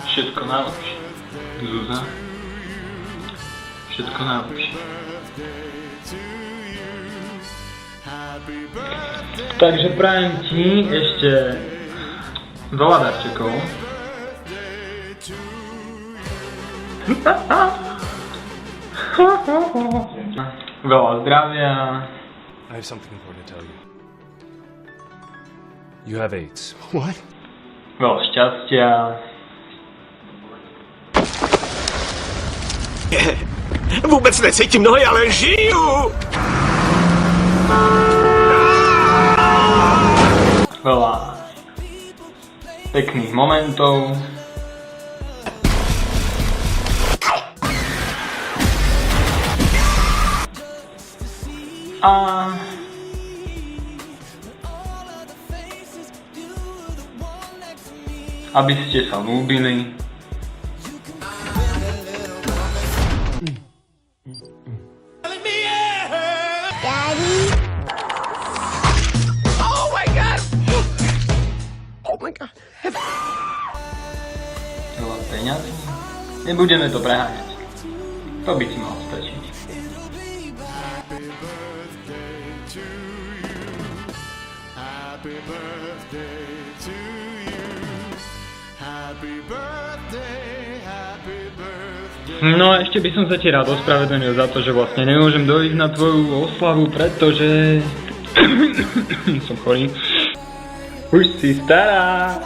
Všetko najlepšie. Zuzá. Všetko najlepšie. Takže prajem ti ešte veľa darčekov. Veľa zdravia. I have something important to tell you. You have AIDS. What? Veľa šťastia. Vůbec necítím nohy, ale žiju! Veľa pekných momentov. A aby ste sa ľúbili. Oh my god! Oh my god! Veľa peňazí. Nebudeme to preháňať. To by ti malo stačiť. Happy birthday to you. Happy birthday, happy birthday. No a ešte by som sa ti rád ospravedlnil za to, že vlastne nemôžem dojsť na tvoju oslavu, pretože som chorý. Už si stará.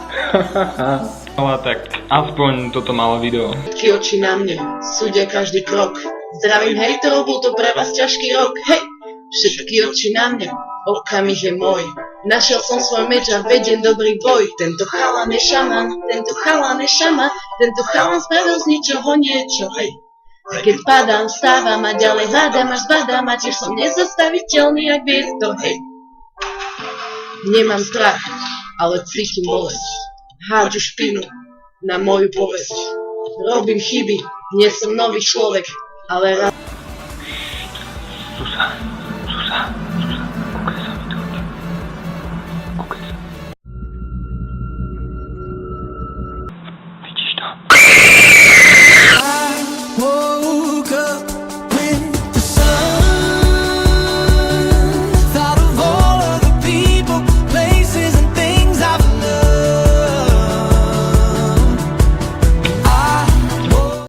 Ale tak aspoň toto malo video. Všetky oči na mne, súdia každý krok. Zdravím hejterov, bol to pre vás ťažký rok. Hej! Všetky oči na mne, okamih je môj. Našiel som svoj meč a vediem dobrý boj. Tento chalan je šaman, tento chalan je šaman. Tento chalan spravil z ničoho niečo, hej. A keď padám, vstávam a ďalej hádam až zbadám a tiež som nezastaviteľný jak vietor, hej. Nemám strach, ale cítim bolesť. Hádžu špinu na moju povesť. Robím chyby, nie som nový človek, ale rád. Zuzá.